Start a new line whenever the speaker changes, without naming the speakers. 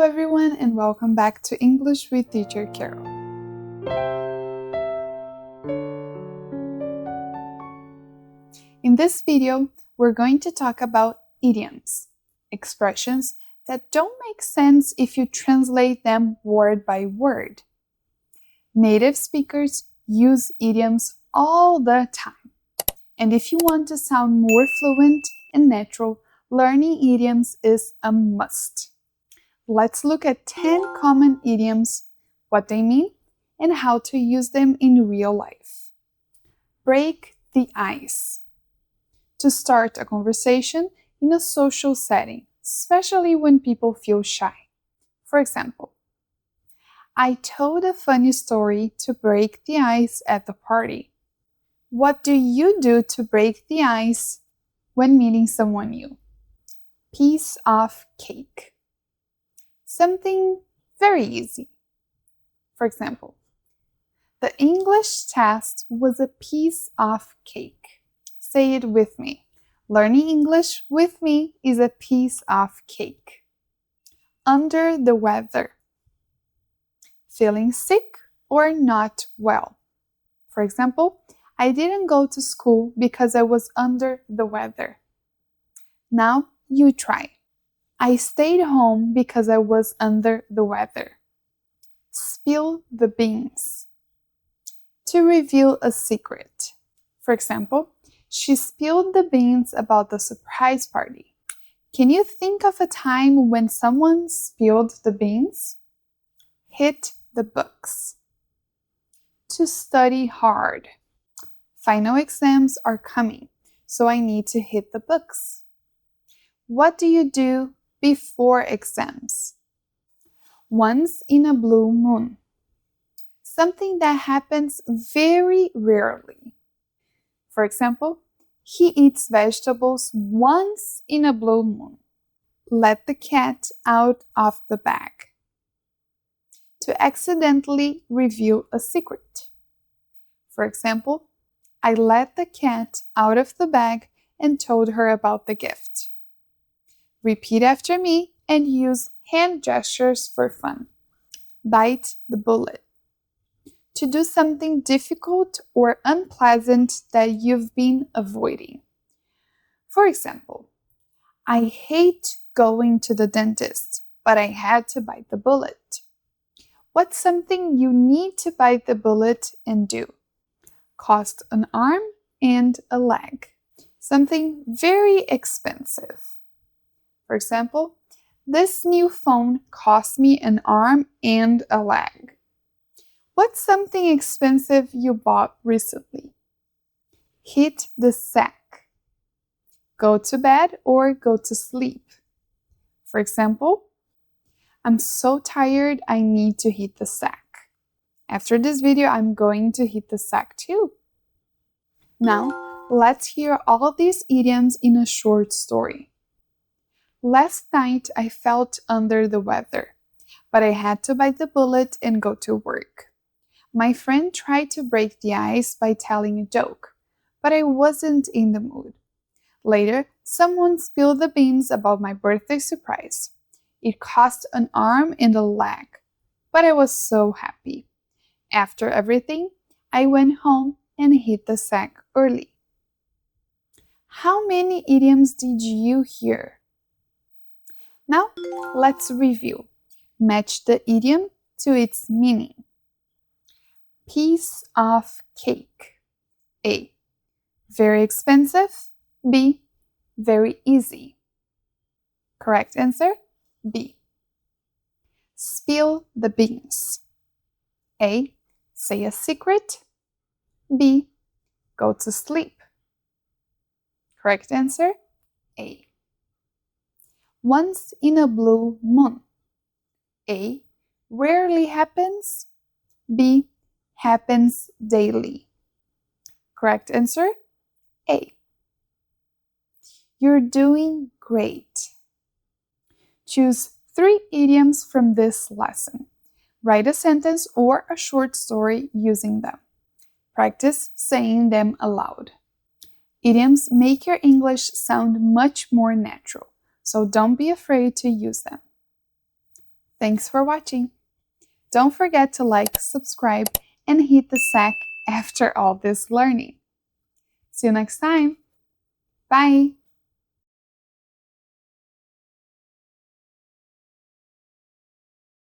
everyone, and welcome back to English with Teacher Carol. In this video, we're going to talk about idioms, expressions that don't make sense if you translate them word by word. Native speakers use idioms all the time. And if you want to sound more fluent and natural, learning idioms is a must. Let's look at 10 common idioms, what they mean, and how to use them in real life. Break the ice. To start a conversation in a social setting, especially when people feel shy. For example, I told a funny story to break the ice at the party. What do you do to break the ice when meeting someone new? Piece of cake. Something very easy. For example, the English test was a piece of cake. Say it with me. Learning English with me is a piece of cake. Under the weather. Feeling sick or not well. For example, I didn't go to school because I was under the weather. Now you try. I stayed home because I was under the weather. Spill the beans. To reveal a secret. For example, she spilled the beans about the surprise party. Can you think of a time when someone spilled the beans? Hit the books. To study hard. Final exams are coming, so I need to hit the books. What do you do before exams? Once in a blue moon. Something that happens very rarely. For example, he eats vegetables once in a blue moon. Let the cat out of the bag. To accidentally reveal a secret. For example, I let the cat out of the bag and told her about the gift. Repeat after me and use hand gestures for fun. Bite the bullet. To do something difficult or unpleasant that you've been avoiding. For example, I hate going to the dentist, but I had to bite the bullet. What's something you need to bite the bullet and do? Cost an arm and a leg. Something very expensive. For example, this new phone cost me an arm and a leg. What's something expensive you bought recently? Hit the sack. Go to bed or go to sleep. For example, I'm so tired I need to hit the sack. After this video, I'm going to hit the sack too. Now, let's hear all these idioms in a short story. Last night, I felt under the weather, but I had to bite the bullet and go to work. My friend tried to break the ice by telling a joke, but I wasn't in the mood. Later, someone spilled the beans about my birthday surprise. It cost an arm and a leg, but I was so happy. After everything, I went home and hit the sack early. How many idioms did you hear? Now, let's review. Match the idiom to its meaning. Piece of cake. A. Very expensive. B. Very easy. Correct answer? B. Spill the beans. A. Say a secret. B. Go to sleep. Correct answer? A. Once in a blue moon. A. Rarely happens. B. Happens daily. Correct answer? A. You're doing great. Choose 3 idioms from this lesson. Write a sentence or a short story using them. Practice saying them aloud. Idioms make your English sound much more natural, so don't be afraid to use them. Thanks for watching. Don't forget to like, subscribe, and hit the sack after all this learning. See you next time. Bye!